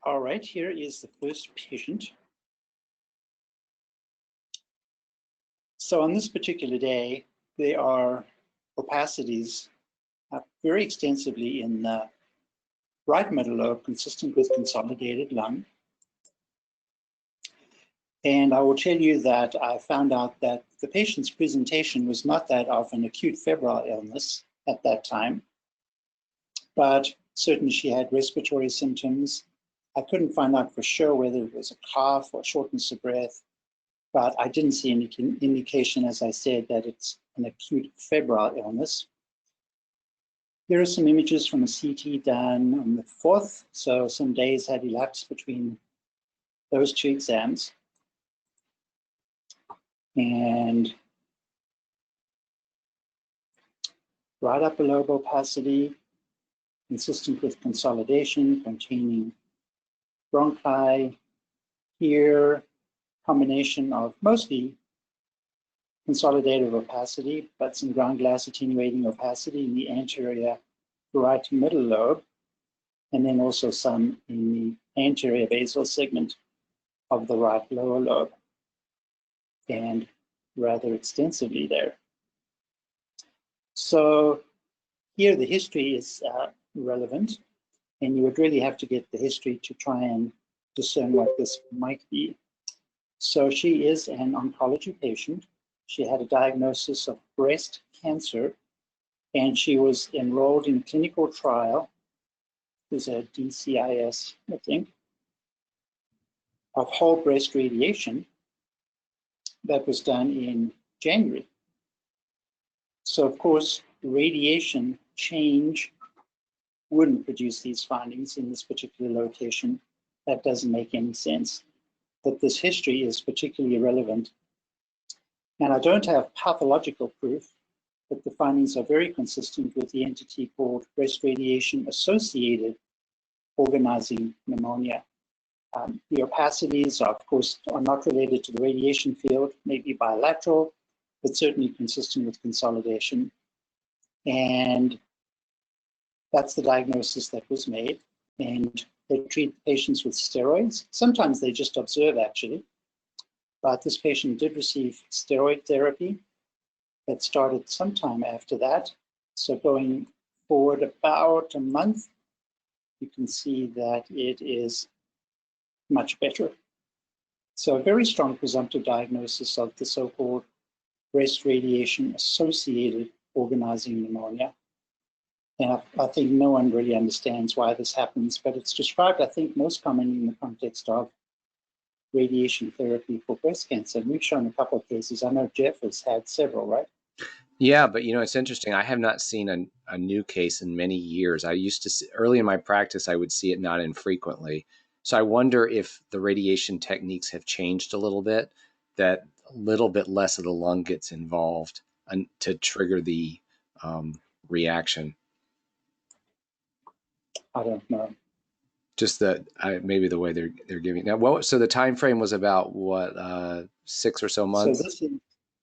All right, here is the first patient. So on this particular day, there are opacities very extensively in the right middle lobe, consistent with consolidated lung. And I will tell you that I found out that the patient's presentation was not that of an acute febrile illness at that time, but certainly she had respiratory symptoms. I couldn't find out for sure whether it was a cough or shortness of breath, but I didn't see any indication, as I said, that it's an acute febrile illness. Here are some images from a CT done on the 4th, so some days had elapsed between those two exams. And right upper lobe opacity, consistent with consolidation, containing bronchi. Here, combination of mostly consolidative opacity, but some ground glass attenuating opacity in the anterior right middle lobe, and then also some in the anterior basal segment of the right lower lobe, and rather extensively there. So here the history is relevant, and you would really have to get the history to try and discern what this might be. So she is an oncology patient. She had a diagnosis of breast cancer, and she was enrolled in a clinical trial. It was a DCIS, I think, of whole breast radiation that was done in January. So of course, radiation change wouldn't produce these findings in this particular location. That doesn't make any sense. But this history is particularly relevant. And I don't have pathological proof, but the findings are very consistent with the entity called breast radiation-associated organizing pneumonia. The opacities, are, of course, are not related to the radiation field, maybe bilateral, but certainly consistent with consolidation. And that's the diagnosis that was made. And they treat patients with steroids. Sometimes they just observe, actually. But this patient did receive steroid therapy that started sometime after that. So going forward about a month, you can see that it is much better. So a very strong presumptive diagnosis of the so-called breast radiation-associated organizing pneumonia. And I think no one really understands why this happens, but it's described, I think, most commonly in the context of radiation therapy for breast cancer. And we've shown a couple of cases. I know Jeff has had several, right? Yeah, but you know, it's interesting. I have not seen a new case in many years. I used to see, early in my practice, I would see it not infrequently. So I wonder if the radiation techniques have changed a little bit, that a little bit less of the lung gets involved to trigger the reaction. I don't know. Just that maybe the way they're giving now. Well, so the time frame was about what 6 or so months. So this is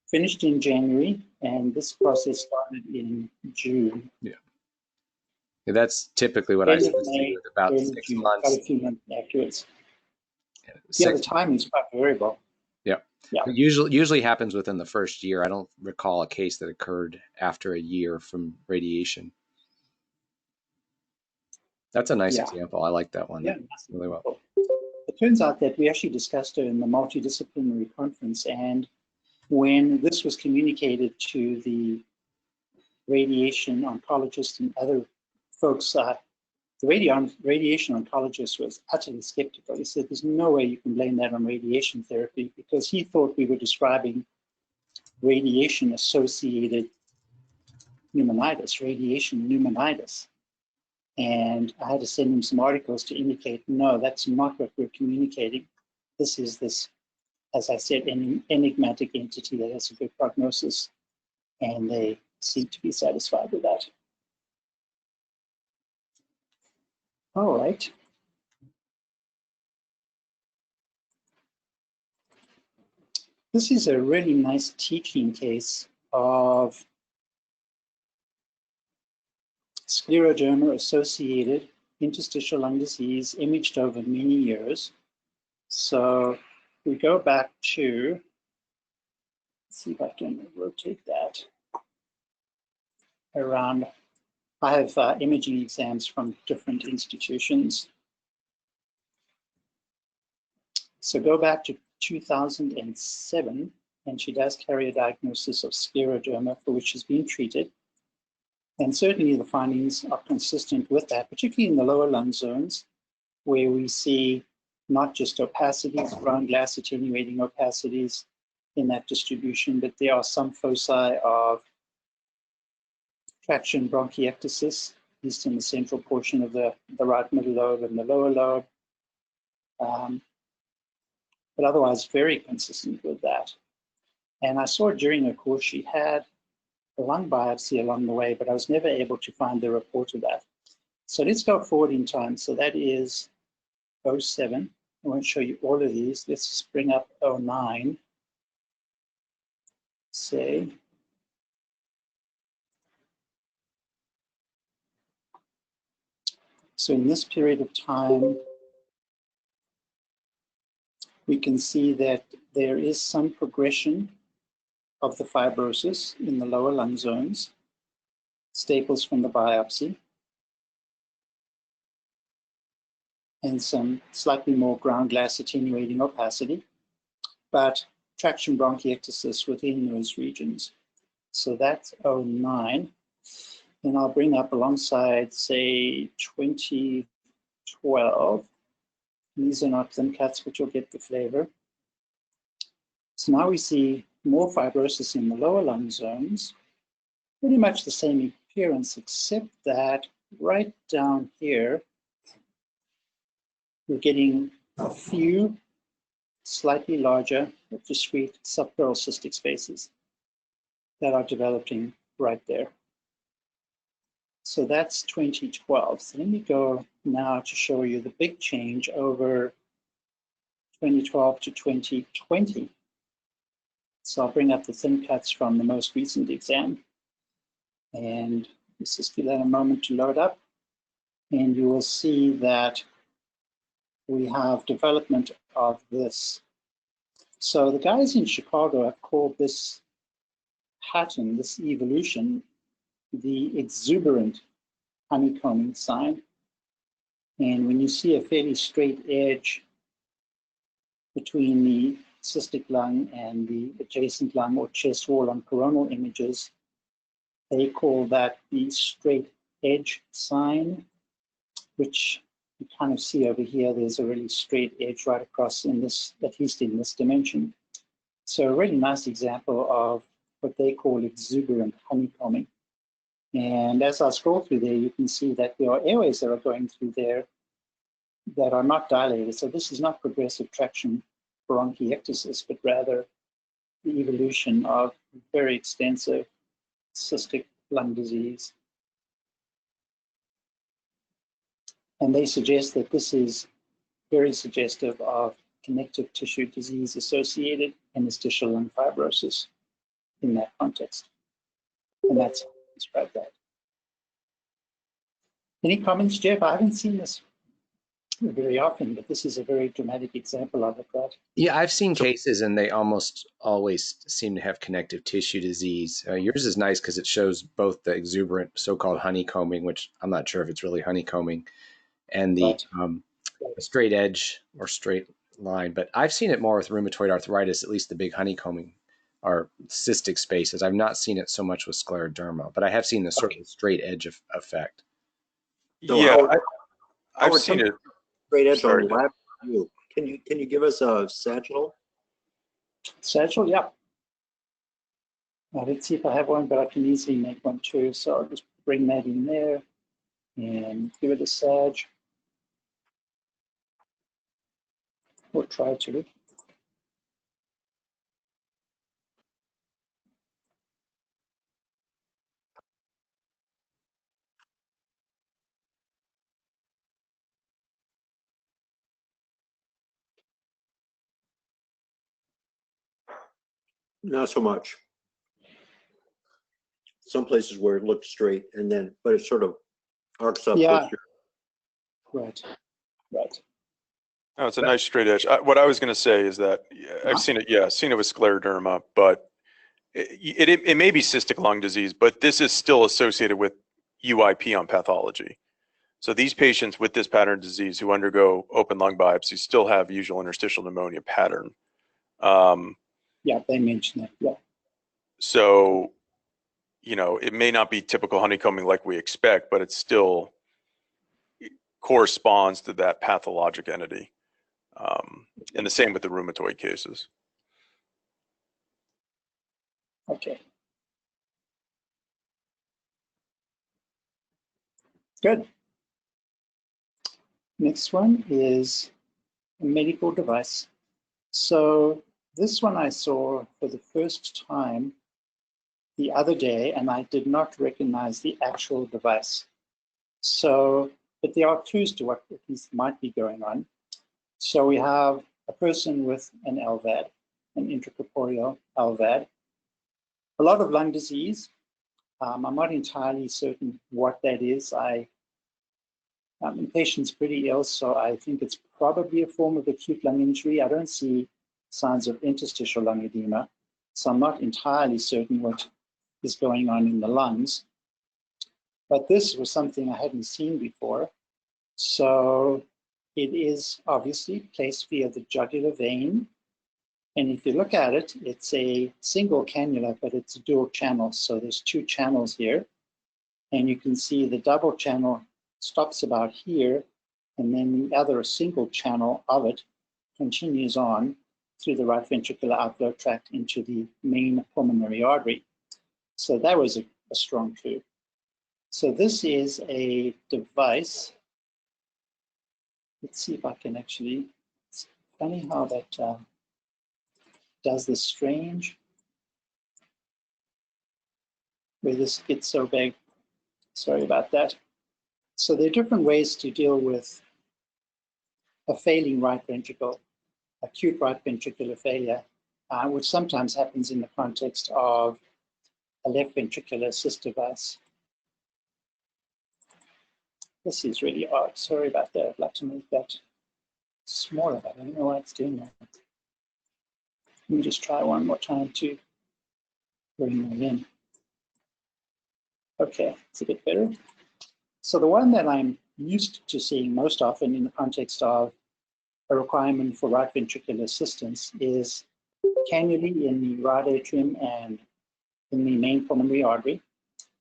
finished in January, and this process started in June. Yeah, that's typically what I see with about 6 June, months. about a few months afterwards. Yeah, the timing is quite variable. Yeah. Yeah. It usually happens within the first year. I don't recall a case that occurred after a year from radiation. That's a nice example. I like that one. Yeah, really well. It turns out that we actually discussed it in the multidisciplinary conference, and when this was communicated to the radiation oncologist and other folks, the radiation oncologist was utterly skeptical. He said, there's no way you can blame that on radiation therapy, because he thought we were describing radiation-associated pneumonitis, radiation pneumonitis. And I had to send him some articles to indicate, no, that's not what we're communicating. This is this, as I said, an enigmatic entity that has a good prognosis, and they seem to be satisfied with that. All right. This is a really nice teaching case of scleroderma associated interstitial lung disease imaged over many years. So we go back to, let's see if I can rotate that around. I have imaging exams from different institutions. So go back to 2007, and she does carry a diagnosis of scleroderma for which she's been treated. And certainly the findings are consistent with that, particularly in the lower lung zones, where we see not just opacities, ground glass attenuating opacities in that distribution, but there are some foci of traction bronchiectasis, at least in the central portion of the right middle lobe and the lower lobe. But otherwise very consistent with that. And I saw during her course she had a lung biopsy along the way, but I was never able to find the report of that. So let's go forward in time. So that is 07. I won't show you all of these. Let's just bring up 09. Say. So in this period of time, we can see that there is some progression of the fibrosis in the lower lung zones, staples from the biopsy, and some slightly more ground glass attenuating opacity, but traction bronchiectasis within those regions. So that's 09. And I'll bring up alongside, say, 2012. These are not thin cuts, but you'll get the flavor. So now we see more fibrosis in the lower lung zones, pretty much the same appearance, except that right down here, we're getting a few slightly larger, discrete subpleural cystic spaces that are developing right there. So that's 2012. So let me go now to show you the big change over 2012 to 2020. So I'll bring up the thin cuts from the most recent exam. And let's just give that a moment to load up. And you will see that we have development of this. So the guys in Chicago have called this pattern, this evolution, the exuberant honeycombing sign. And when you see a fairly straight edge between the cystic lung and the adjacent lung or chest wall on coronal images, they call that the straight edge sign, which you kind of see over here. There's a really straight edge right across in this, at least in this dimension. So a really nice example of what they call exuberant honeycombing. And as I scroll through there, you can see that there are airways that are going through there that are not dilated. So this is not progressive traction bronchiectasis, but rather the evolution of very extensive cystic lung disease. And they suggest that this is very suggestive of connective tissue disease associated interstitial lung fibrosis in that context. And that's how I describe that. Any comments, Jeff? I haven't seen this very often, but this is a very dramatic example of it, right? Yeah, I've seen cases and they almost always seem to have connective tissue disease. Yours is nice because it shows both the exuberant so-called honeycombing, which I'm not sure if it's really honeycombing, and the straight edge or straight line. But I've seen it more with rheumatoid arthritis, at least the big honeycombing or cystic spaces. I've not seen it so much with scleroderma, but I have seen the sort of straight edge effect. So yeah, I've seen it. Straight edge on lab view. Can you give us a sagittal? Sagittal, yeah. Let's see if I have one, but I can easily make one too. So I'll just bring that in there and give it a sag. Or try to. Not so much. Some places where it looks straight and then, but it sort of arcs up. Yeah. Right. Right. No, it's a nice straight edge. What I was going to say is that I've seen it. Yeah, seen it with scleroderma, but it may be cystic lung disease, but this is still associated with UIP on pathology. So these patients with this pattern of disease who undergo open lung biopsy still have usual interstitial pneumonia pattern. Yeah, they mentioned that. Yeah. So, you know, it may not be typical honeycombing like we expect, but it still corresponds to that pathologic entity. And the same with the rheumatoid cases. Okay. Good. Next one is a medical device. So this one I saw for the first time the other day, and I did not recognize the actual device. So, but there are clues to what at least might be going on. So we have a person with an LVAD, an intracorporeal LVAD. A lot of lung disease. I'm not entirely certain what that is. The patient's pretty ill, so I think it's probably a form of acute lung injury. I don't see signs of interstitial lung edema, so I'm not entirely certain what is going on in the lungs. But this was something I hadn't seen before. So it is obviously placed via the jugular vein. And if you look at it, it's a single cannula, but it's a dual channel. So there's two channels here. And you can see the double channel stops about here, and then the other single channel of it continues on through the right ventricular outflow tract into the main pulmonary artery. So that was a strong clue. So this is a device. Let's see if I can actually, it's funny how that does this strange, where this gets so big. Sorry about that. So there are different ways to deal with a failing right ventricle, acute right ventricular failure, which sometimes happens in the context of a left ventricular assist device. This is really odd. Sorry about that. I'd like to make that smaller, but I don't know why it's doing that. Let me just try one more time to bring them in. Okay, it's a bit better. So the one that I'm used to seeing most often in the context of a requirement for right ventricular assistance is cannulae in the right atrium and in the main pulmonary artery,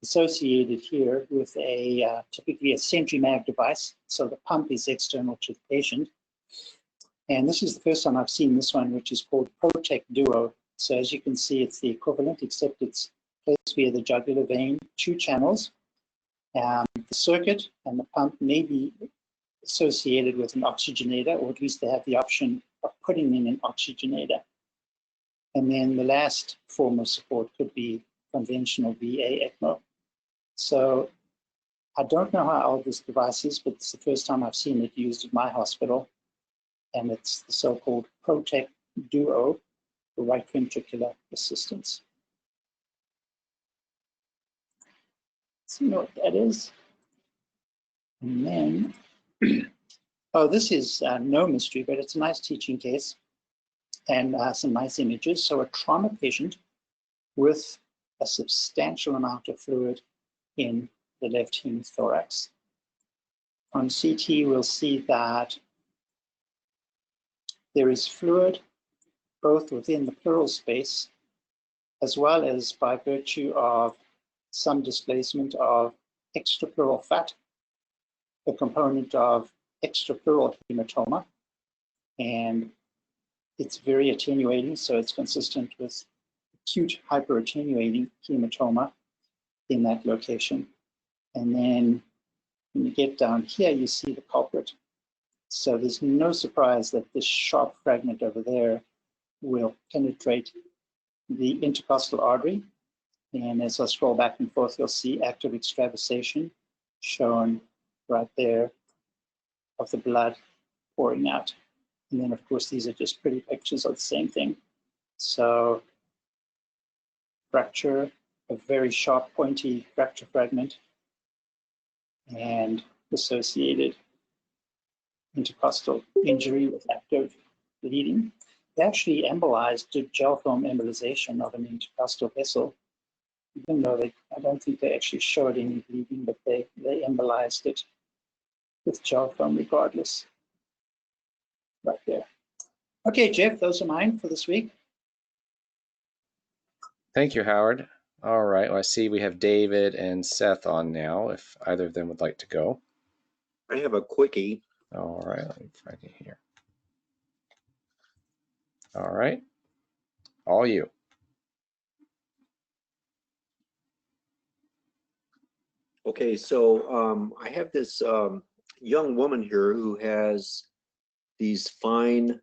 associated here with a typically a CentriMag device. So the pump is external to the patient. And this is the first time I've seen this one, which is called Protek Duo. So as you can see, it's the equivalent, except it's placed via the jugular vein, two channels. The circuit and the pump may be associated with an oxygenator, or at least they have the option of putting in an oxygenator. And then the last form of support could be conventional VA ECMO. So I don't know how old this device is, but it's the first time I've seen it used at my hospital. And it's the so-called Protek Duo for right ventricular assistance. So you know what that is. And then, oh, this is no mystery, but it's a nice teaching case and some nice images. So a trauma patient with a substantial amount of fluid in the left hemithorax. On CT, we'll see that there is fluid both within the pleural space, as well as by virtue of some displacement of extrapleural fat, a component of extrapleural hematoma, and it's very attenuating, so it's consistent with acute hyperattenuating hematoma in that location. And then when you get down here, you see the culprit. So there's no surprise that this sharp fragment over there will penetrate the intercostal artery. And as I scroll back and forth, you'll see active extravasation shown right there of the blood pouring out. And then, of course, these are just pretty pictures of the same thing. So fracture, a very sharp, pointy fracture fragment, and associated intercostal injury with active bleeding. They actually embolized, did gel film embolization of an intercostal vessel, even though I don't think they actually showed any bleeding, but they embolized it with gel film regardless. Right there. Okay, Jeff, those are mine for this week. Thank you, Howard. All right, well, I see we have David and Seth on now, if either of them would like to go. I have a quickie. All right, let me find it here. All right, all you. Okay, so I have this young woman here who has these fine,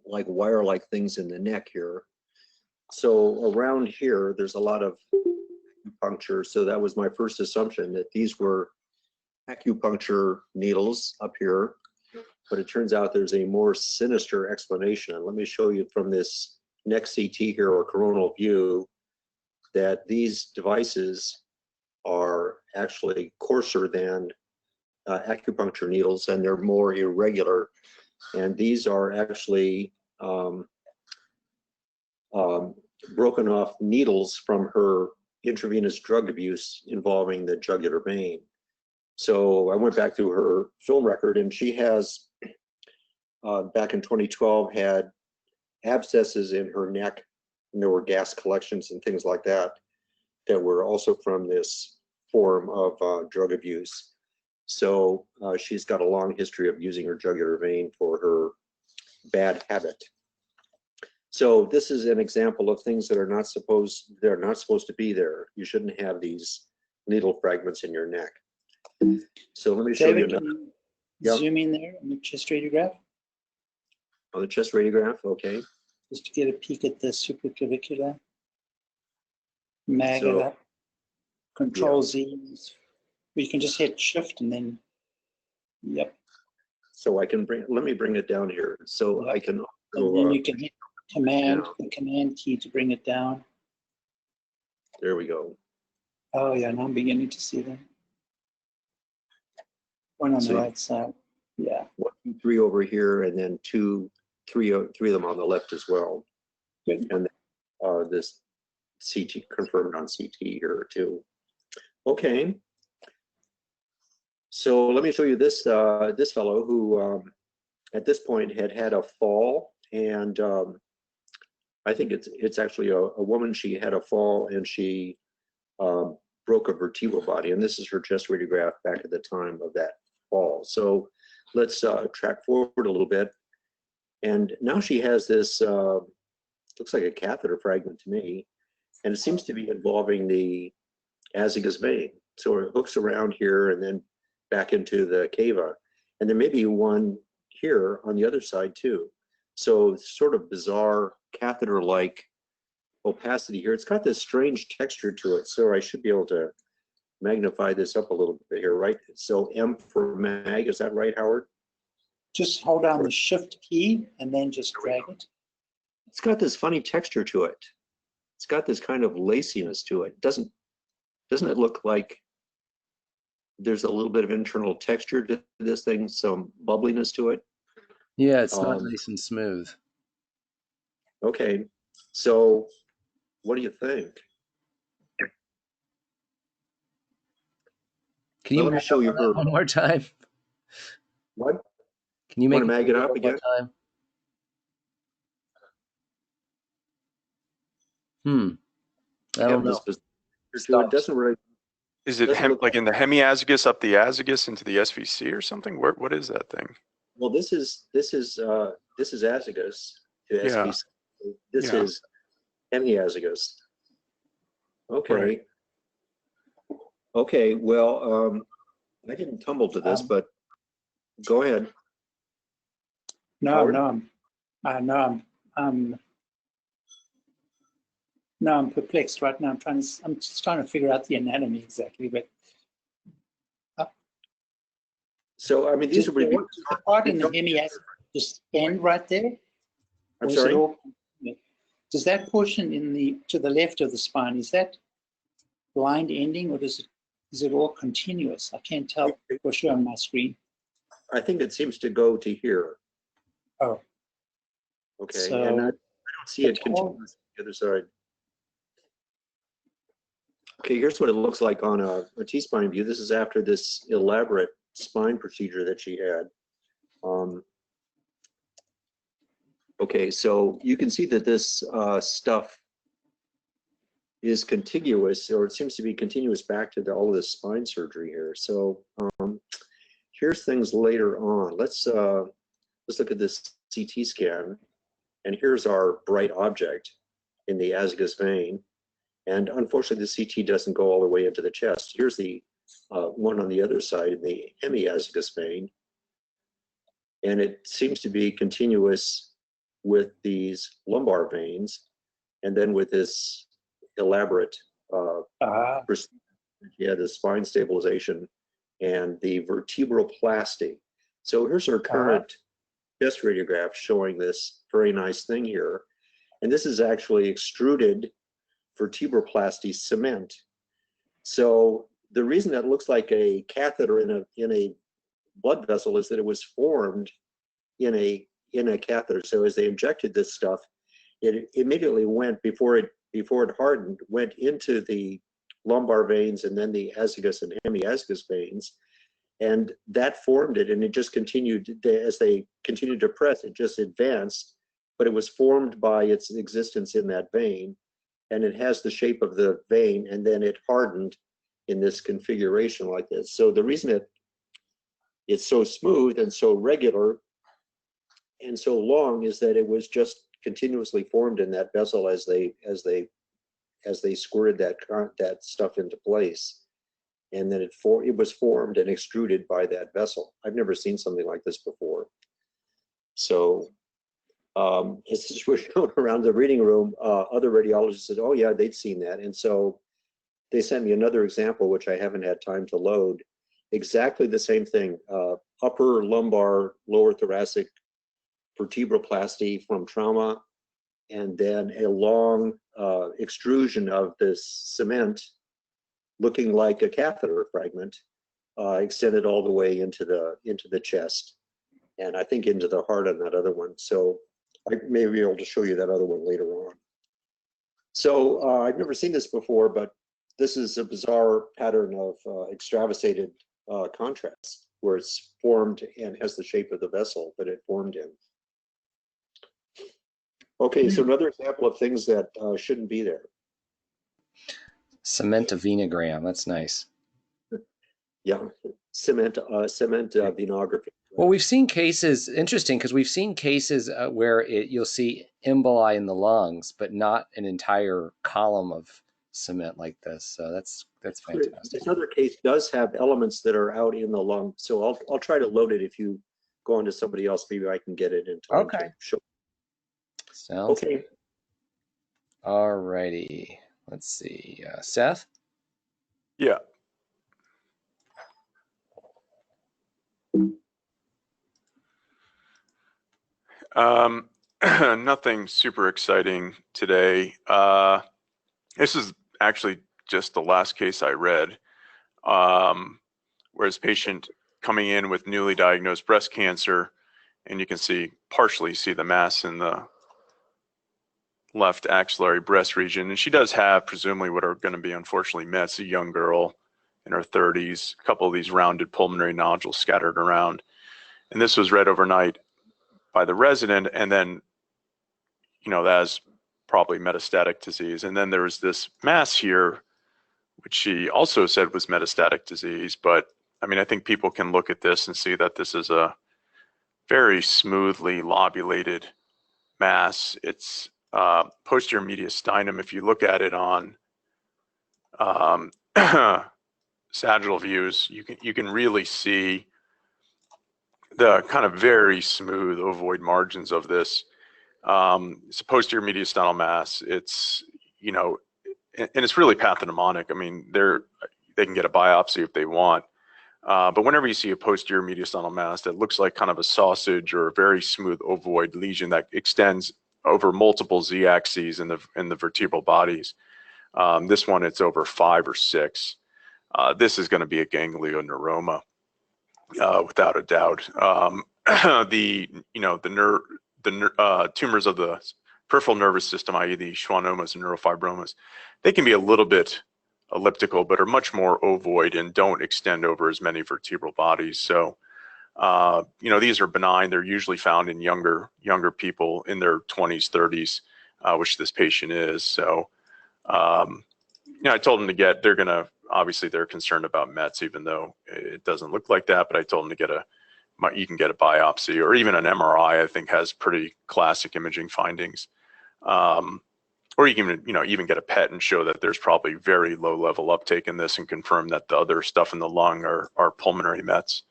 like wire-like things in the neck here. So around here, there's a lot of acupuncture. So that was my first assumption, that these were acupuncture needles up here. But it turns out there's a more sinister explanation. And let me show you from this neck CT here, or coronal view, that these devices are actually coarser than acupuncture needles, and they're more irregular. And these are actually broken off needles from her intravenous drug abuse involving the jugular vein. So I went back through her film record, and she has, back in 2012, had abscesses in her neck, and there were gas collections and things like that that were also from this form of drug abuse. So she's got a long history of using her jugular vein for her bad habit. So this is an example of things that are not supposed to be there. You shouldn't have these needle fragments in your neck. So let me show David, you can another. you zoom in there on the chest radiograph? On the chest radiograph, okay. Just to get a peek at the supraclavicular. Mag it So, up. Control Z. You can just hit shift and then, yep. so I can let me bring it down here. So Yep. I can And then you can hit command, down. the command key to bring it down. There we go. Oh yeah, now I'm beginning to see them. One on the So- right side. Yeah. 1, 2, 3 over here, and then three of them on the left as well. Good. And this CT confirmed on CT here too. Okay. So let me show you this this fellow who at this point had a fall, and I think it's actually a woman. She had a fall and she broke a vertebral body, and this is her chest radiograph back at the time of that fall. So let's track forward a little bit, and now she has this looks like a catheter fragment to me, and it seems to be involving the azygous vein. So it hooks around here and then back into the cava, and there may be one here on the other side too. So sort of bizarre catheter-like opacity here. It's got this strange texture to it, so I should be able to magnify this up a little bit here, right? So M for mag, is that right, Howard? Just hold down the shift key and then just drag it. It's got this funny texture to it. It's got this kind of laciness to it. Doesn't it look like there's a little bit of internal texture to this thing, some bubbliness to it? Yeah, it's not nice and smooth. Okay, so what do you think? Can you Let me show you her. one more time? What? Can you make Want to mag it up one more again? time? I don't know. It doesn't really. Is it Doesn't look like in the hemiazygos up the azygos into the SVC or something? What is that thing? Well, this is azygos to Yeah. SVC. This Yeah. is hemiazygos. Okay. Right. Okay. Well, I didn't tumble to this, but go ahead. No, Howard? I'm perplexed right now. I'm just trying to figure out the anatomy exactly, but So I mean, these does would be. the part in the hemiazygos just end right there? I'm Or is sorry. it all, does that portion to the left of the spine, is that blind ending, or is it all continuous? I can't tell for sure on my screen. I think it seems to go to here. Oh. Okay, So and I don't see it continuous on the other side. Okay, here's what it looks like on a T-spine view. This is after this elaborate spine procedure that she had. Okay, so you can see that this stuff is contiguous, or it seems to be continuous back to all of this spine surgery here. So here's things later on. Let's look at this CT scan, and here's our bright object in the azygous vein. And unfortunately, the CT doesn't go all the way into the chest. Here's the one on the other side in the hemiazygos vein. And it seems to be continuous with these lumbar veins, and then with this elaborate procedure, the spine stabilization and the vertebroplasty. So here's our current chest radiograph showing this very nice thing here. And this is actually extruded vertebroplasty cement. So the reason that looks like a catheter in a blood vessel is that it was formed in a catheter. So as they injected this stuff, it immediately went, before it hardened, went into the lumbar veins and then the azygous and hemiazygos veins, and that formed it, and it just continued. As they continued to press, it just advanced, but it was formed by its existence in that vein, and it has the shape of the vein, and then it hardened in this configuration like this. So the reason it's so smooth and so regular and so long is that it was just continuously formed in that vessel as they squirted that stuff into place, and then it was formed and extruded by that vessel. I've never seen something like this before. So as this was shown around the reading room, other radiologists said, "Oh yeah, they'd seen that," and so they sent me another example, which I haven't had time to load. Exactly the same thing: upper lumbar, lower thoracic vertebroplasty from trauma, and then a long extrusion of this cement looking like a catheter fragment, extended all the way into the chest, and I think into the heart on that other one. So I may be able to show you that other one later on. So I've never seen this before, but this is a bizarre pattern of extravasated contrast, where it's formed and has the shape of the vessel that it formed in. Okay, so another example of things that shouldn't be there. Cement a venogram. That's nice. Yeah, cement venography. Well, we've seen cases, interesting, because we've seen cases where you'll see emboli in the lungs, but not an entire column of cement like this. So that's fantastic. This other case does have elements that are out in the lung. So I'll try to load it. If you go on to somebody else, maybe I can get it in time. Okay. Show. Sounds okay. Good. All righty. Let's see. Seth? Yeah. Nothing super exciting today. This is actually just the last case I read, where this patient coming in with newly diagnosed breast cancer, and you can partially see the mass in the left axillary breast region. And she does have presumably what are going to be unfortunately mets, a young girl in her 30s, a couple of these rounded pulmonary nodules scattered around. And this was read overnight by the resident, and then, that's probably metastatic disease. And then there was this mass here, which she also said was metastatic disease. But I think people can look at this and see that this is a very smoothly lobulated mass. It's posterior mediastinum. If you look at it on sagittal views, you can really see the kind of very smooth ovoid margins of this. It's a posterior mediastinal mass. It's, and it's really pathognomonic. They can get a biopsy if they want. But whenever you see a posterior mediastinal mass that looks like kind of a sausage or a very smooth ovoid lesion that extends over multiple z-axes in the vertebral bodies, this one, it's over 5 or 6. This is going to be a ganglion neuroma. without a doubt. The tumors of the peripheral nervous system, i.e. the schwannomas and neurofibromas, they can be a little bit elliptical, but are much more ovoid and don't extend over as many vertebral bodies. So, these are benign. They're usually found in younger people in their 20s, 30s, which this patient is. So, I told them to get, obviously they're concerned about Mets, even though it doesn't look like that, but I told them to get you can get a biopsy or even an MRI, I think has pretty classic imaging findings. Or you can, even get a PET and show that there's probably very low level uptake in this and confirm that the other stuff in the lung are pulmonary Mets.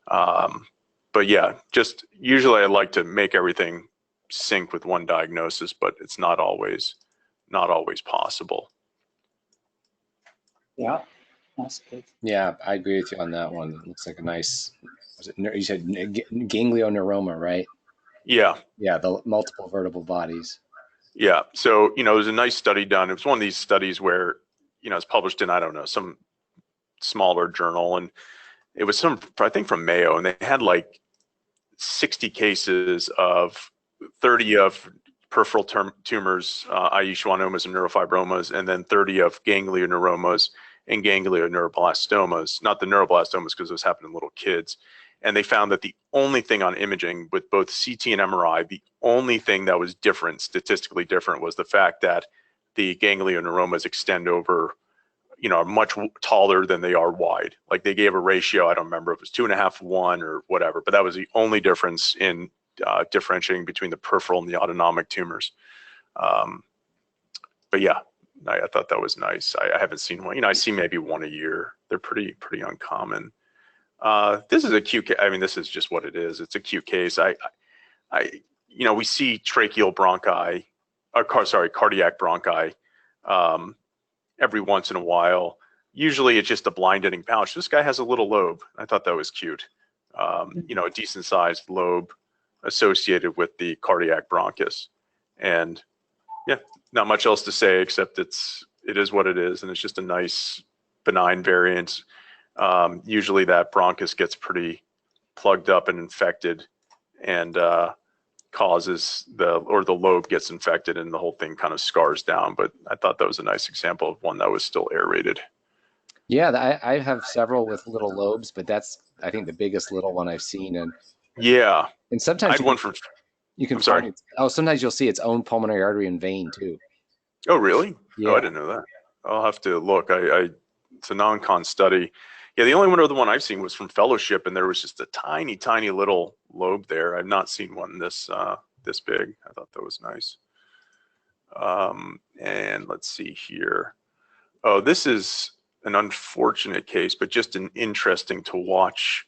But yeah, just usually I like to make everything sync with one diagnosis, but it's not always possible. Yeah, that's good. Yeah, I agree with you on that one. It looks like a nice, you said ganglion neuroma, right? Yeah. Yeah, the multiple vertebral bodies. Yeah. So, there's a nice study done. It was one of these studies where, it's published in, I don't know, some smaller journal. And it was I think from Mayo, and they had like 60 cases of 30 of peripheral tumors, i.e. schwannomas and neurofibromas, and then 30 of ganglioneuromas and ganglioneuroblastoma, not the neuroblastomas because those happen in little kids. And they found that the only thing on imaging with both CT and MRI, the only thing that was different, statistically different, was the fact that the ganglioneuromas extend over, are much taller than they are wide. Like they gave a ratio, I don't remember if it was 2.5 to 1 or whatever, but that was the only difference in differentiating between the peripheral and the autonomic tumors. But yeah, I thought that was nice. I haven't seen one. I see maybe one a year. They're pretty uncommon. This is a cute case. I mean, this is just what it is. It's a cute case. We see tracheal bronchi, cardiac bronchi, every once in a while. Usually it's just a blind-ending pouch. This guy has a little lobe. I thought that was cute. A decent sized lobe associated with the cardiac bronchus. And yeah, not much else to say except it is what it is, and it's just a nice benign variant. Usually that bronchus gets pretty plugged up and infected and causes the lobe gets infected and the whole thing kind of scars down. But I thought that was a nice example of one that was still aerated. Yeah, I have several with little lobes, but that's, I think, the biggest little one I've seen. And yeah, and sometimes you can I'm sorry. Sometimes you'll see its own pulmonary artery and vein too. Oh, really? Yeah. Oh, I didn't know that. I'll have to look. It's a non-con study. Yeah, the only other one I've seen was from fellowship, and there was just a tiny, tiny little lobe there. I've not seen one this big. I thought that was nice. And let's see here. Oh, this is an unfortunate case, but just an interesting to watch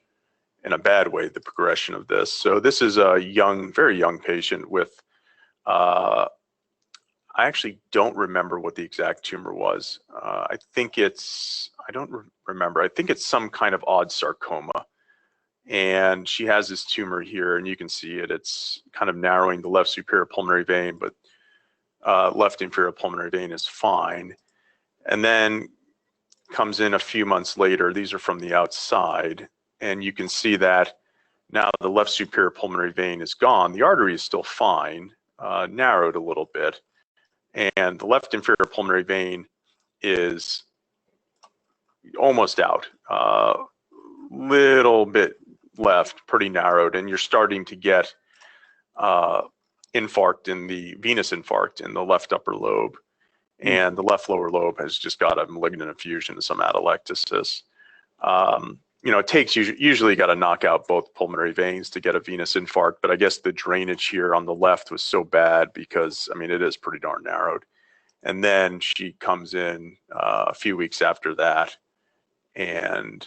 in a bad way, the progression of this. So this is a very young patient with, I actually don't remember what the exact tumor was. I don't remember. I think it's some kind of odd sarcoma. And she has this tumor here, and you can see it. It's kind of narrowing the left superior pulmonary vein, but left inferior pulmonary vein is fine. And then comes in a few months later. These are from the outside, and you can see that now the left superior pulmonary vein is gone. The artery is still fine, narrowed a little bit, and the left inferior pulmonary vein is almost out, little bit left, pretty narrowed, and you're starting to get infarct in the venous infarct in the left upper lobe. And the left lower lobe has just got a malignant effusion of some atelectasis. It takes usually you got to knock out both pulmonary veins to get a venous infarct, but I guess the drainage here on the left was so bad because, I mean, it is pretty darn narrowed. And then she comes in a few weeks after that, and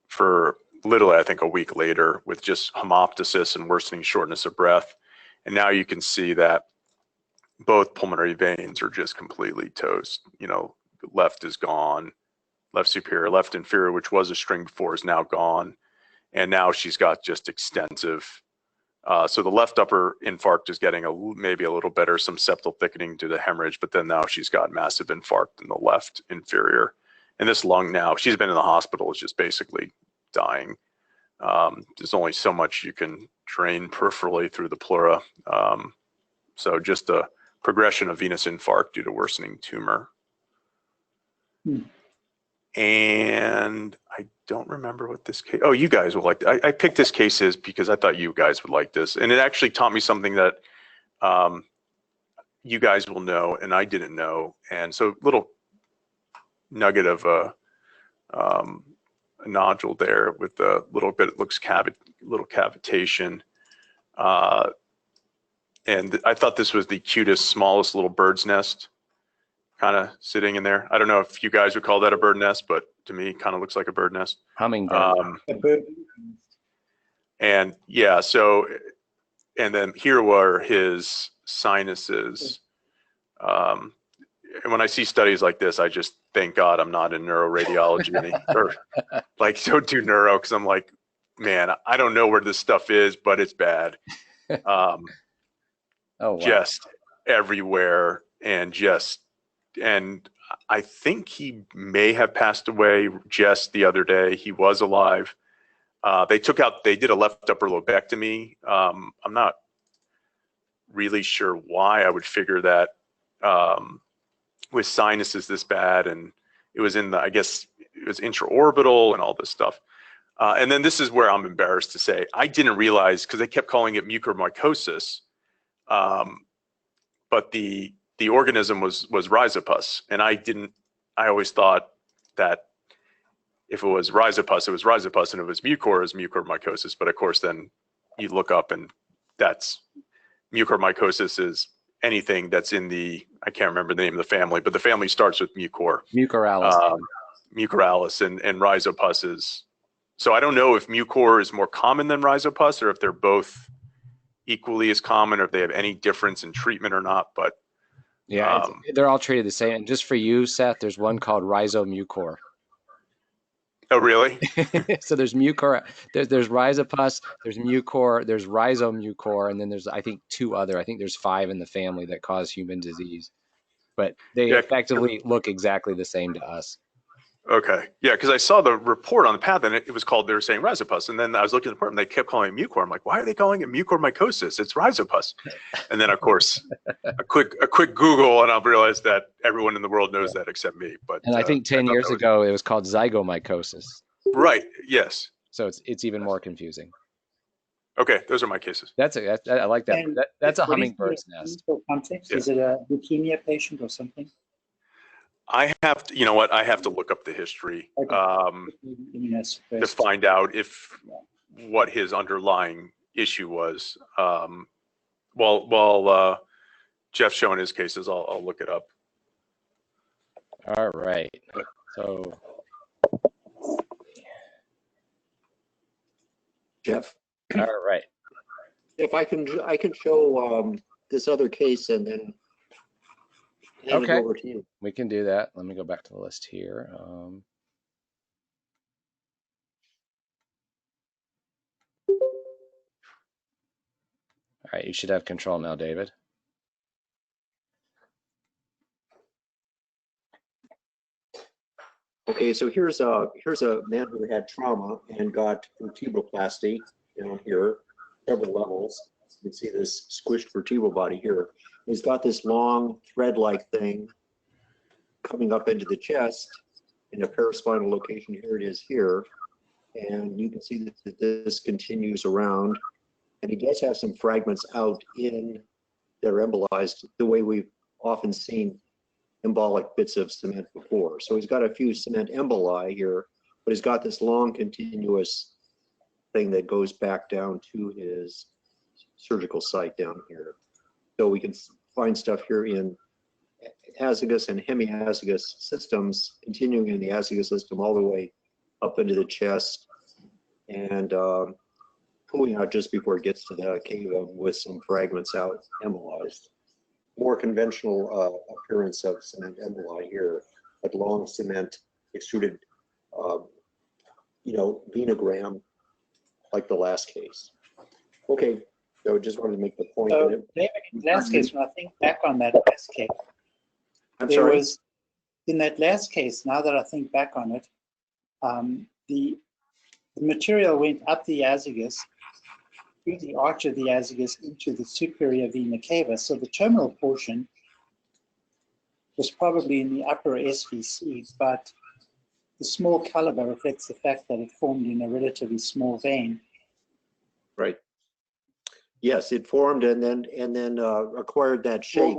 for literally, I think a week later, with just hemoptysis and worsening shortness of breath. And now you can see that both pulmonary veins are just completely toast. Left is gone, left superior, left inferior, which was a string before, is now gone. And now she's got just extensive. So the left upper infarct is getting maybe a little better, some septal thickening due to hemorrhage, but then now she's got massive infarct in the left inferior. And this lung now, she's been in the hospital, is just basically dying. There's only so much you can drain peripherally through the pleura. So just a progression of venous infarct due to worsening tumor. And I don't remember what this case, oh, you guys will like, I picked this case because I thought you guys would like this. And it actually taught me something that you guys will know and I didn't know. And so little nugget of a nodule there with a little bit, it looks little cavitation. And I thought this was the cutest, smallest little bird's nest kind of sitting in there. I don't know if you guys would call that a bird nest, but to me it kind of looks like a bird nest. Hummingbird. And yeah, so, and then here were his sinuses. And when I see studies like this, I just thank God I'm not in neuroradiology or like don't do neuro, because I'm like, man, I don't know where this stuff is, but it's bad. Oh, wow. Just everywhere, and I think he may have passed away just the other day. He was alive. They did a left upper lobectomy. I'm not really sure why. I would figure that with sinuses this bad, and it was I guess it was intraorbital and all this stuff. And then this is where I'm embarrassed to say, I didn't realize, because they kept calling it mucormycosis, but the organism was Rhizopus, and I always thought that if it was Rhizopus, it was Rhizopus, and if it was mucor, it was mucormycosis. But of course, then you look up, and that's mucormycosis is anything that's in I can't remember the name of the family, but the family starts with mucor. Mucoralis. Mucoralis, and Rhizopus is. So I don't know if mucor is more common than Rhizopus, or if they're both equally as common, or if they have any difference in treatment or not. But yeah, they're all treated the same. And just for you, Seth, there's one called rhizomucor. Oh, really? So there's mucor, there's Rhizopus, there's mucor, there's rhizomucor, and then there's, I think, I think there's 5 in the family that cause human disease. But they effectively look exactly the same to us. Okay. Yeah, because I saw the report on the path, and it was called, they were saying Rhizopus, and then I was looking at the report, and they kept calling it mucor. I'm like, why are they calling it mucormycosis? It's Rhizopus. And then, of course, a quick Google, and I'll realize that everyone in the world knows that except me. But and I think 10 years ago, it was called zygomycosis. Right. Yes. So it's even more confusing. Okay, those are my cases. I like that. That's a hummingbird's nest. Context? Yeah. Is it a leukemia patient or something? I have to, you know what? I have to look up the history to find out what his underlying issue was. While Jeff's showing his cases, I'll look it up. All right. So, Jeff. All right. If I can show this other case and then hand it over to you. We can do that. Let me go back to the list here. All right, you should have control now, David. Okay, so here's a man who had trauma and got vertebroplasty down here, several levels. You can see this squished vertebral body here. He's got this long thread-like thing coming up into the chest in a paraspinal location. Here it is here. And you can see that this continues around. And he does have some fragments out in that are embolized the way we've often seen embolic bits of cement before. So he's got a few cement emboli here, but he's got this long continuous thing that goes back down to his surgical site down here. So we can find stuff here in azygous and hemiazygous systems, continuing in the azygous system all the way up into the chest and pulling out just before it gets to the cavum with some fragments out embolized. More conventional appearance of cement emboli here, but long cement extruded, venogram like the last case. Okay, so just wanted to make the point. So, David, in the last case, when I think back on that last case, in that last case, now that I think back on it, the The material went up the azygous, through the arch of the azygos into the superior vena cava. So the terminal portion was probably in the upper SVC, but the small caliber reflects the fact that it formed in a relatively small vein. Right. Yes, it formed and then acquired that shape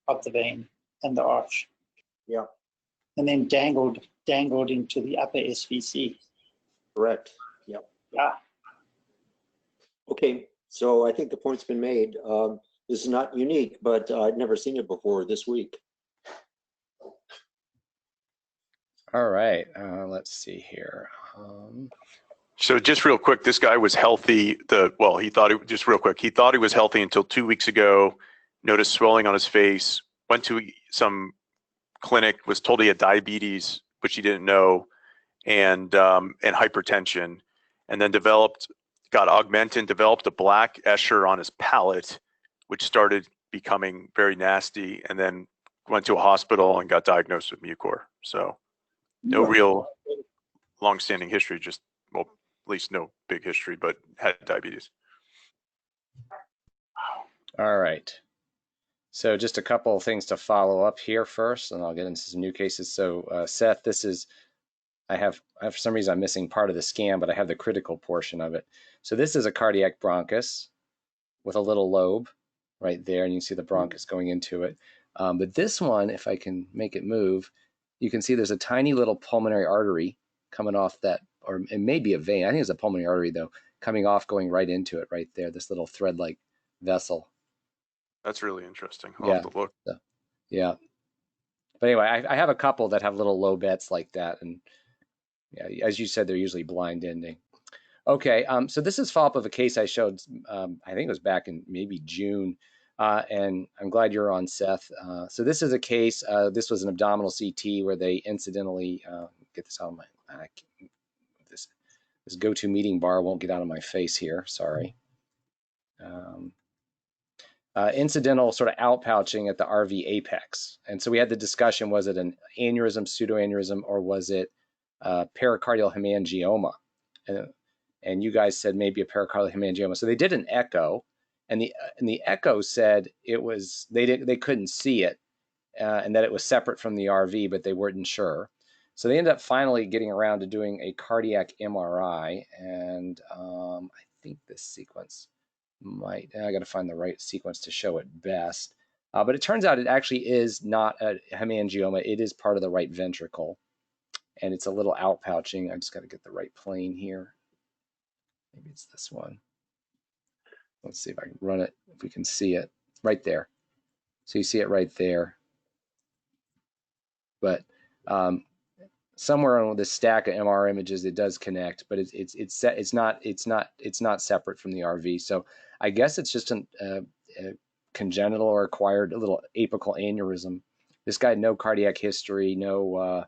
Of the vein and the arch. Yeah. And then dangled into the upper SVC. Correct. Yep. Yeah. Okay, so I think the point's been made. This is not unique, but I'd never seen it before this week. All right, let's see here. So just real quick, this guy was healthy. He thought he was healthy until 2 weeks ago. Noticed swelling on his face. Went to some clinic. Was told he had diabetes, which he didn't know, and hypertension, and then got augmentin, developed a black Escher on his palate, which started becoming very nasty, and then went to a hospital and got diagnosed with mucor. So no real long-standing history, just, well, at least no big history, but had diabetes. All right. So just a couple of things to follow up here first, and I'll get into some new cases. So Seth, this is, I have for some reason I'm missing part of the scan, but I have the critical portion of it. So this is a cardiac bronchus with a little lobe right there, and you can see the bronchus going into it. But this one, if I can make it move, you can see there's a tiny little pulmonary artery coming off that, or it may be a vein. I think it's a pulmonary artery though, coming off, going right into it right there, this little thread-like vessel. That's really interesting. I'll have to look. So, yeah. But anyway, I have a couple that have little lobettes like that. And yeah, as you said, they're usually blind ending. Okay, so this is follow-up of a case I showed, I think it was back in maybe June. And I'm glad you're on, Seth. So this is a case, this was an abdominal CT where they incidentally, get this out of my, this GoToMeeting bar won't get out of my face here, sorry. Incidental sort of outpouching at the RV apex. And so we had the discussion, was it an aneurysm, pseudoaneurysm, or was it pericardial hemangioma? And you guys said maybe a pericardial hemangioma. So they did an echo, and the echo said it was, they couldn't see it, and that it was separate from the RV, but they weren't sure. So they ended up finally getting around to doing a cardiac MRI, and I think this sequence I got to find the right sequence to show it best. But it turns out it actually is not a hemangioma. It is part of the right ventricle, and it's a little outpouching. I just got to get the right plane here. Maybe it's this one. Let's see if I can run it, if we can see it right there. So you see it right there. But somewhere on this stack of MR images, it does connect, but it's not separate from the RV. So I guess it's just a congenital or acquired little apical aneurysm. This guy had no cardiac history, no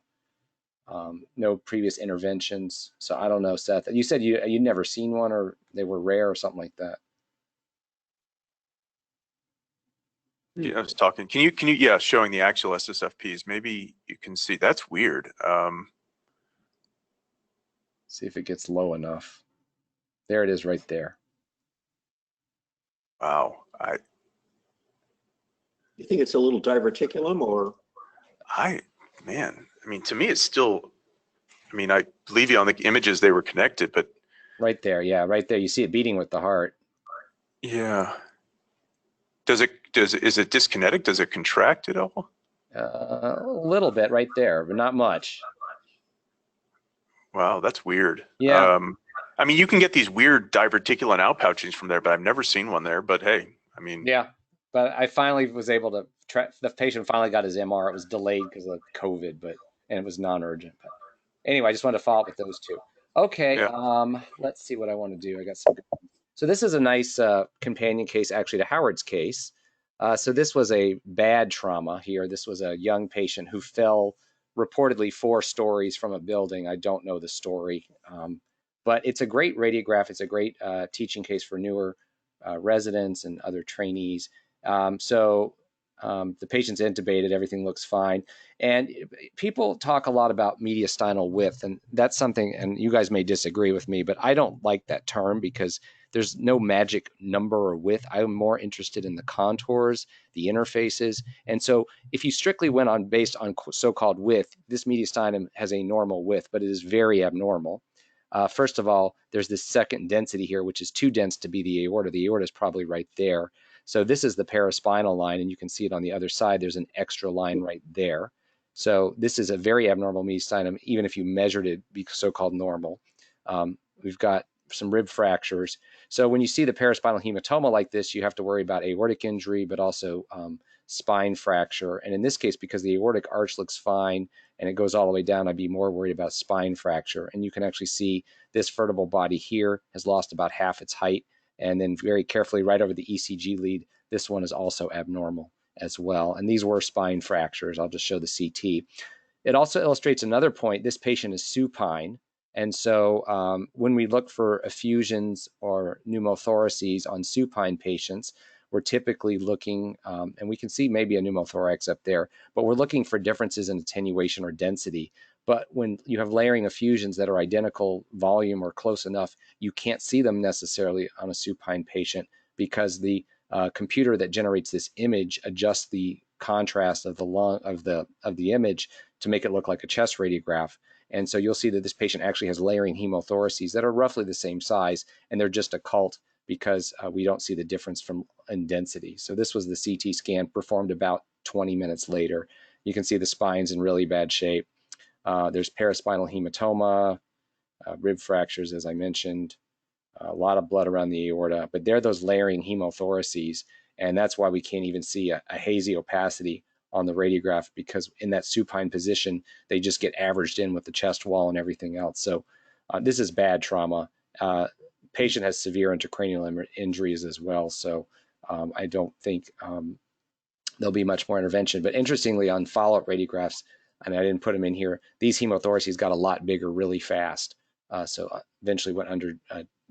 previous interventions. So I don't know, Seth. You said you'd never seen one, or they were rare or something like that. Yeah, I was talking. Can you? Yeah, showing the axial SSFPs. Maybe you can see. That's weird. See if it gets low enough. There it is, right there. Wow. You think it's a little diverticulum, or? Man, I mean, to me, it's still. I mean, I believe you on the images they were connected, but. Right there, yeah, right there. You see it beating with the heart. Yeah. Is it dyskinetic? Does it contract at all? A little bit right there, but not much. Wow, that's weird. Yeah. I mean, you can get these weird diverticulum outpouchings from there, but I've never seen one there. But hey, I mean. Yeah, but I finally was able to. The patient finally got his MR. It was delayed because of COVID, and it was non-urgent. But anyway, I just wanted to follow up with those two. Okay. Yeah. Let's see what I want to do. I got some. So this is a nice companion case, actually, to Howard's case. So this was a bad trauma here. This was a young patient who fell reportedly 4 stories from a building. I don't know the story, but it's a great radiograph. It's a great teaching case for newer residents and other trainees. So The patient's intubated, everything looks fine. And people talk a lot about mediastinal width, and that's something, and you guys may disagree with me, but I don't like that term because there's no magic number or width. I'm more interested in the contours, the interfaces. And so if you strictly went on based on so-called width, this mediastinum has a normal width, but it is very abnormal. First of all, there's this second density here, which is too dense to be the aorta. The aorta is probably right there. So this is the paraspinal line, and you can see it on the other side. There's an extra line right there. So this is a very abnormal mediastinum, even if you measured it, be so-called normal. We've got some rib fractures. So when you see the paraspinal hematoma like this, you have to worry about aortic injury, but also spine fracture. And in this case, because the aortic arch looks fine and it goes all the way down, I'd be more worried about spine fracture. And you can actually see this vertebral body here has lost about half its height. And then very carefully right over the ECG lead, this one is also abnormal as well. And these were spine fractures. I'll just show the CT. It also illustrates another point. This patient is supine. And so when we look for effusions or pneumothoraces on supine patients, we're typically looking, and we can see maybe a pneumothorax up there, but we're looking for differences in attenuation or density. But when you have layering effusions that are identical volume or close enough, you can't see them necessarily on a supine patient because the computer that generates this image adjusts the contrast of the lung of the image to make it look like a chest radiograph. And so you'll see that this patient actually has layering hemothoraces that are roughly the same size, and they're just occult because we don't see the difference in density. So this was the CT scan performed about 20 minutes later. You can see the spine's in really bad shape. There's paraspinal hematoma, rib fractures, as I mentioned, a lot of blood around the aorta, but they're those layering hemothoraces, and that's why we can't even see a hazy opacity on the radiograph, because in that supine position, they just get averaged in with the chest wall and everything else. So this is bad trauma. Patient has severe intracranial injuries as well, so I don't think there'll be much more intervention. But interestingly, on follow-up radiographs, and I didn't put them in here, these hemothoraces got a lot bigger really fast. So eventually went under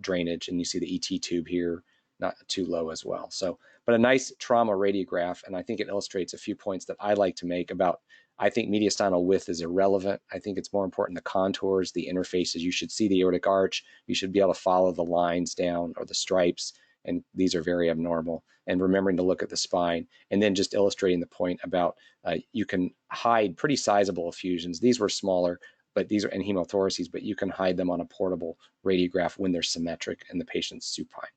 drainage, and you see the ET tube here, not too low as well. So, but a nice trauma radiograph, and I think it illustrates a few points that I like to make about, I think mediastinal width is irrelevant. I think it's more important the contours, the interfaces. You should see the aortic arch. You should be able to follow the lines down or the stripes, and these are very abnormal. And remembering to look at the spine, and then just illustrating the point about you can hide pretty sizable effusions. These were smaller, but these are in hemothoraces, but you can hide them on a portable radiograph when they're symmetric and the patient's supine.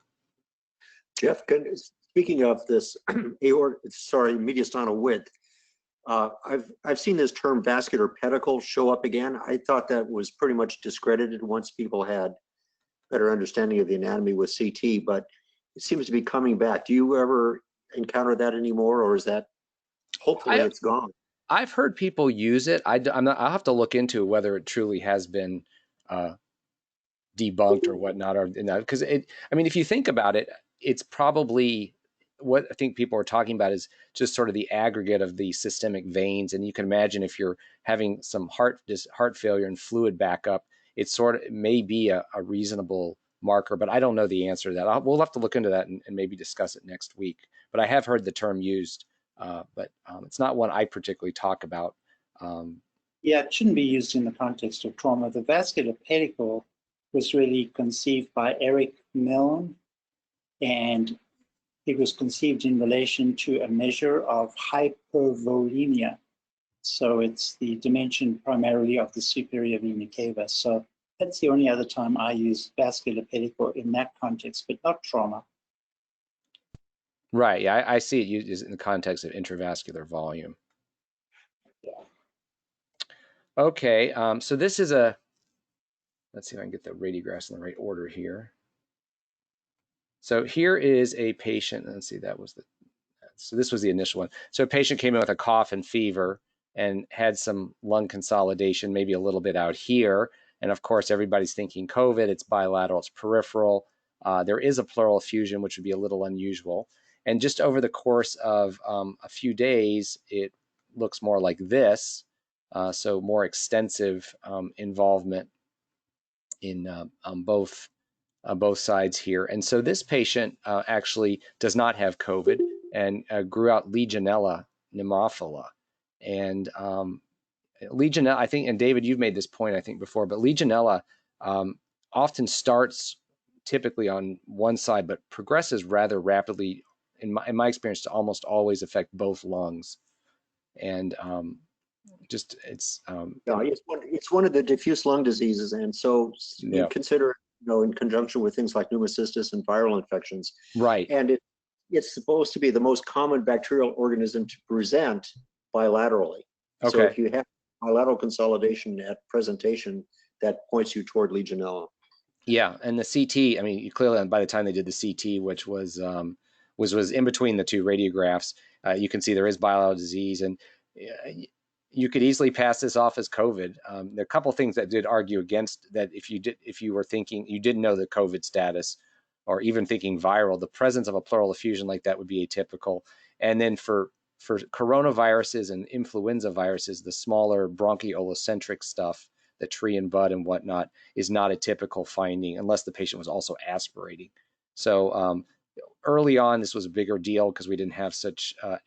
Jeff, speaking of this mediastinal width, I've seen this term vascular pedicle show up again. I thought that was pretty much discredited once people had better understanding of the anatomy with CT, but it seems to be coming back. Do you ever encounter that anymore, or is that hopefully it's gone? I've heard people use it. I'll have to look into whether it truly has been debunked or whatnot, or because I mean, if you think about it, it's probably what I think people are talking about is just sort of the aggregate of the systemic veins. And you can imagine if you're having some heart failure and fluid backup, it may be a reasonable marker, but I don't know the answer to that. We'll have to look into that and maybe discuss it next week. But I have heard the term used, but it's not one I particularly talk about. Yeah, it shouldn't be used in the context of trauma. The vascular pedicle was really conceived by Eric Milne, and it was conceived in relation to a measure of hypervolemia. So it's the dimension primarily of the superior vena cava. So that's the only other time I use vascular pedicle in that context, but not trauma. Right. Yeah, I see it used in the context of intravascular volume. Yeah. Okay. So this is let's see if I can get the radiographs in the right order here. So here is a patient. Let's see, so this was the initial one. So a patient came in with a cough and fever and had some lung consolidation, maybe a little bit out here. And of course, everybody's thinking COVID, it's bilateral, it's peripheral. There is a pleural effusion, which would be a little unusual. And just over the course of a few days, it looks more like this. So more extensive involvement in on both sides here. And so this patient actually does not have COVID. and grew out Legionella pneumophila. And Legionella, I think, and David, you've made this point, I think, before, but Legionella often starts typically on one side, but progresses rather rapidly, in my experience, to almost always affect both lungs. And just it's yeah, it's one of the diffuse lung diseases, and so you consider, in conjunction with things like pneumocystis and viral infections. Right. And it's supposed to be the most common bacterial organism to present bilaterally. Okay. So if you have bilateral consolidation at presentation, that points you toward Legionella. Yeah, and the CT, I mean, you clearly, by the time they did the CT, which was in between the two radiographs, you can see there is bilateral disease, and you could easily pass this off as COVID. There are a couple things that did argue against that. If you were thinking you didn't know the COVID status, or even thinking viral, the presence of a pleural effusion like that would be atypical. And then for coronaviruses and influenza viruses, the smaller bronchiolocentric stuff, the tree and bud and whatnot, is not a typical finding unless the patient was also aspirating. So early on, this was a bigger deal because we didn't have such, a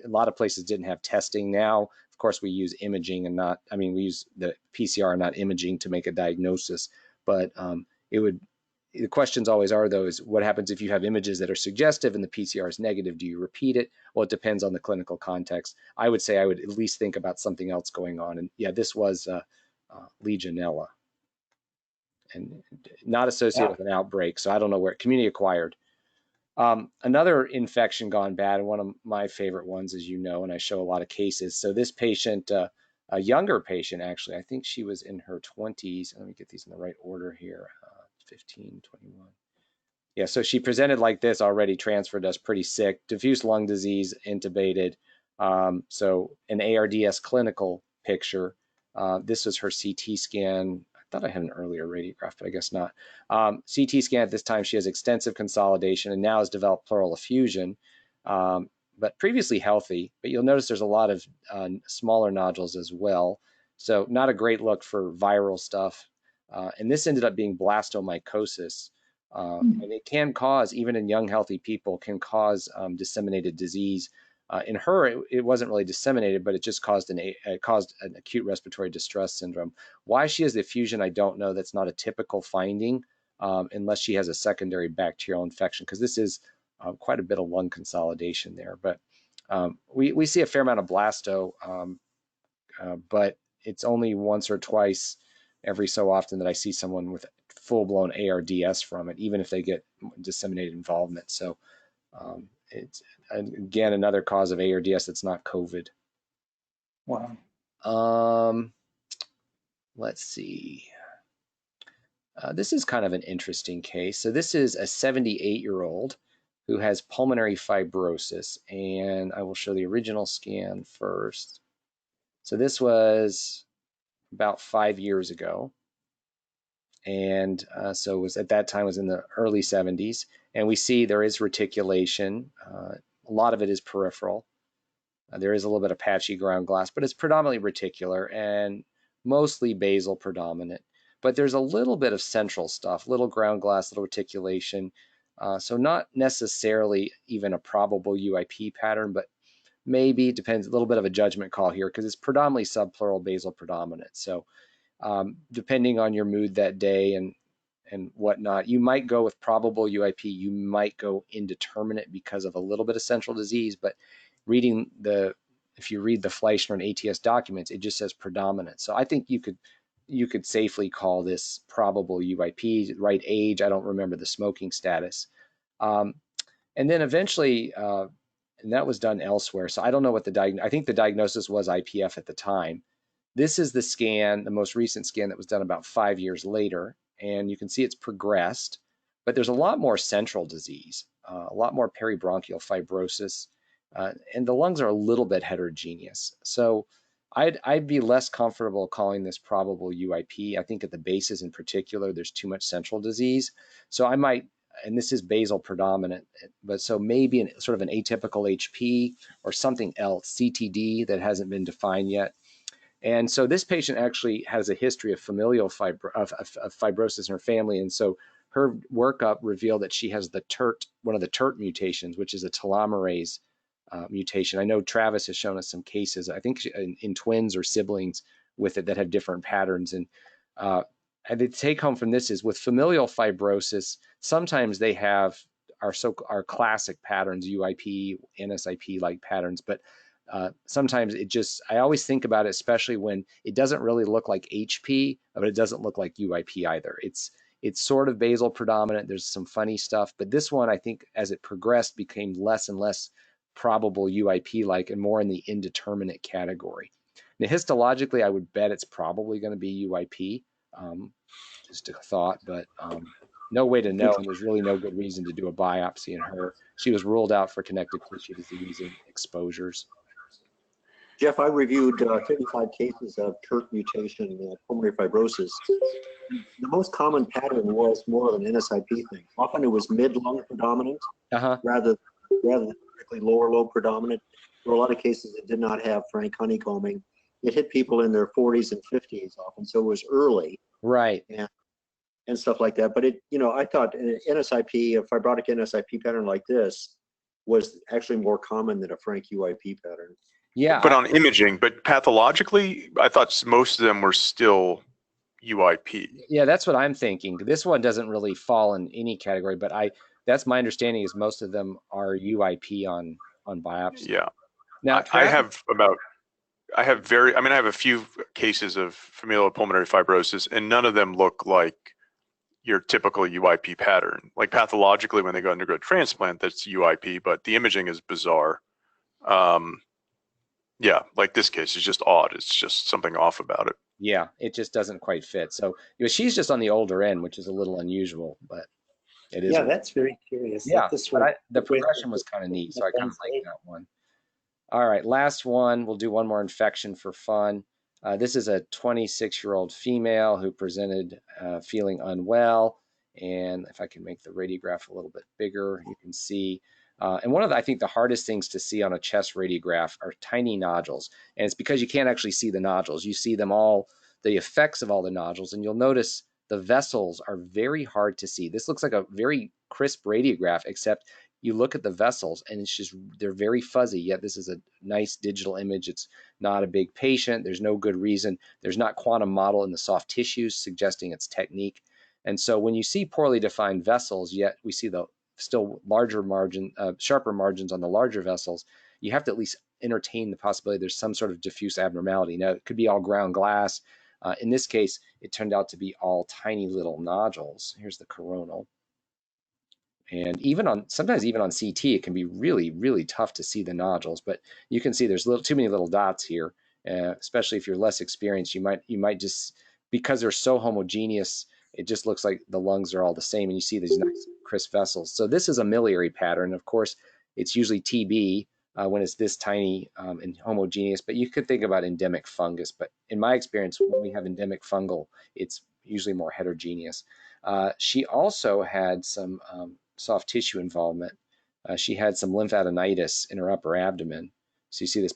lot of places didn't have testing. Now, of course, we use imaging and not, I mean, we use the PCR and not imaging to make a diagnosis. But the questions always are, though, is what happens if you have images that are suggestive and the PCR is negative? Do you repeat it? Well, it depends on the clinical context. I would say I would at least think about something else going on. And yeah, this was Legionella and not associated with an outbreak. So I don't know where, community acquired. Another infection gone bad, and one of my favorite ones, as you know, and I show a lot of cases. So this patient, a younger patient, actually, I think she was in her 20s. Let me get these in the right order here. 15, 21. Yeah, so she presented like this already, transferred us pretty sick, diffuse lung disease, intubated. So an ARDS clinical picture. This was her CT scan. I thought I had an earlier radiograph, but I guess not. CT scan at this time, she has extensive consolidation and now has developed pleural effusion, but previously healthy. But you'll notice there's a lot of smaller nodules as well. So not a great look for viral stuff. And this ended up being blastomycosis. And it can cause, even in young healthy people, can cause disseminated disease. In her, it wasn't really disseminated, but it just caused an acute respiratory distress syndrome. Why she has the effusion, I don't know. That's not a typical finding unless she has a secondary bacterial infection, because this is quite a bit of lung consolidation there. But we see a fair amount of blasto, but it's only once or twice every so often that I see someone with full-blown ARDS from it, even if they get disseminated involvement. So it's, again, another cause of ARDS that's not COVID. Wow. Let's see. This is kind of an interesting case. So this is a 78-year-old who has pulmonary fibrosis, and I will show the original scan first. So this was about 5 years ago. And so was at that time was in the early 70s. And we see there is reticulation. A lot of it is peripheral. There is a little bit of patchy ground glass, but it's predominantly reticular and mostly basal predominant. But there's a little bit of central stuff, little ground glass, little reticulation. So not necessarily even a probable UIP pattern, but maybe, depends, a little bit of a judgment call here because it's predominantly subpleural basal predominant. So depending on your mood that day and whatnot, you might go with probable UIP. You might go indeterminate because of a little bit of central disease. But if you read the Fleischner and ATS documents, it just says predominant. So I think you could safely call this probable UIP. Right age, I don't remember the smoking status, and then eventually, and that was done elsewhere. So I don't know what I think the diagnosis was IPF at the time. This is the scan, the most recent scan that was done about 5 years later, and you can see it's progressed, but there's a lot more central disease, a lot more peribronchial fibrosis, and the lungs are a little bit heterogeneous. So I'd be less comfortable calling this probable UIP. I think at the bases in particular, there's too much central disease. So I might, and this is basal predominant, but so maybe sort of an atypical HP or something else, CTD that hasn't been defined yet. And so this patient actually has a history of familial fibrosis in her family. And so her workup revealed that she has the one of the TERT mutations, which is a telomerase mutation. I know Travis has shown us some cases, I think in twins or siblings with it that have different patterns. And the take home from this is with familial fibrosis, sometimes they have our classic patterns, UIP, NSIP like patterns, but sometimes I always think about it, especially when it doesn't really look like HP, but it doesn't look like UIP either. It's sort of basal predominant. There's some funny stuff, but this one, I think as it progressed, became less and less probable UIP-like and more in the indeterminate category. Now, histologically, I would bet it's probably going to be UIP, just a thought, but no way to know, and there's really no good reason to do a biopsy in her. She was ruled out for connective tissue disease and exposures. Jeff, I reviewed 35 cases of TERT mutation pulmonary fibrosis. The most common pattern was more of an NSIP thing. Often it was mid-lung predominant rather than directly lower lobe predominant. There were a lot of cases that did not have frank honeycombing. It hit people in their 40s and 50s often, so it was early. Right. And stuff like that. But I thought an NSIP, a fibrotic NSIP pattern like this was actually more common than a frank UIP pattern. Yeah. But on imaging, but pathologically, I thought most of them were still UIP. Yeah, that's what I'm thinking. This one doesn't really fall in any category, but that's my understanding is most of them are UIP on biopsy. Yeah. Now I have a few cases of familial pulmonary fibrosis, and none of them look like your typical UIP pattern. Like pathologically, when they go undergo transplant, that's UIP, but the imaging is bizarre. Yeah, like this case is just odd. It's just something off about it. Yeah, it just doesn't quite fit. So she's just on the older end, which is a little unusual, but it is. Yeah, that's very curious. Yeah, but the progression was kind of neat, so I kind of like that one. All right, last one. We'll do one more infection for fun. This is a 26-year-old female who presented feeling unwell. And if I can make the radiograph a little bit bigger, you can see. And one of I think the hardest things to see on a chest radiograph are tiny nodules. And it's because you can't actually see the nodules. You see them all, the effects of all the nodules. And you'll notice the vessels are very hard to see. This looks like a very crisp radiograph, except you look at the vessels and they're very fuzzy, yet this is a nice digital image. It's not a big patient. There's no good reason. There's not quantum model in the soft tissues suggesting its technique. And so when you see poorly defined vessels, yet we see the still larger margin, sharper margins on the larger vessels, you have to at least entertain the possibility there's some sort of diffuse abnormality. Now, it could be all ground glass. In this case, it turned out to be all tiny little nodules. Here's the coronal. And sometimes even on CT, it can be really, really tough to see the nodules, but you can see there's too many little dots here, especially if you're less experienced. You might just, because they're so homogeneous, it just looks like the lungs are all the same, and you see these nice crisp vessels. So this is a miliary pattern. Of course, it's usually TB when it's this tiny and homogeneous, but you could think about endemic fungus. But in my experience, when we have endemic fungal, it's usually more heterogeneous. She also had some soft tissue involvement. She had some lymphadenitis in her upper abdomen. So you see this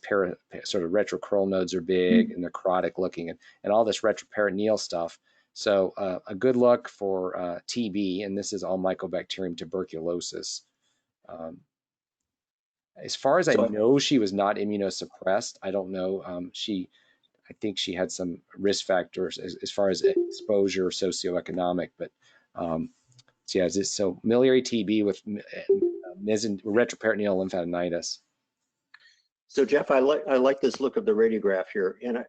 sort of retrocrural nodes are big and necrotic looking, and all this retroperitoneal stuff. So a good look for TB, and this is all Mycobacterium tuberculosis. As far as I know, she was not immunosuppressed. I don't know. I think she had some risk factors as far as exposure, socioeconomic, but so yeah, so miliary TB with retroperitoneal lymphadenitis. So Jeff, I like this look of the radiograph here, and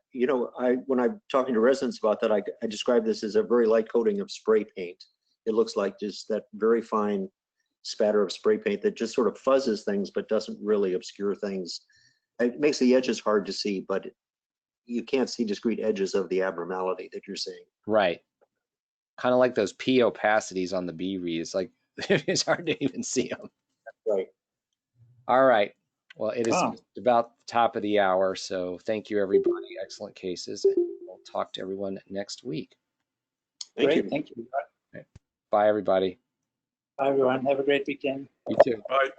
when I'm talking to residents about that, I describe this as a very light coating of spray paint. It looks like just that very fine spatter of spray paint that just sort of fuzzes things, but doesn't really obscure things. It makes the edges hard to see, but you can't see discrete edges of the abnormality that you're seeing. Right. Kind of like those P opacities on the B-read. It's like it's hard to even see them. Right. All right. Well, it is about the top of the hour, so thank you, everybody. Excellent cases, and we'll talk to everyone next week. Thank you. Thank you. Right. Bye, everybody. Bye, everyone. Have a great weekend. You too. Bye.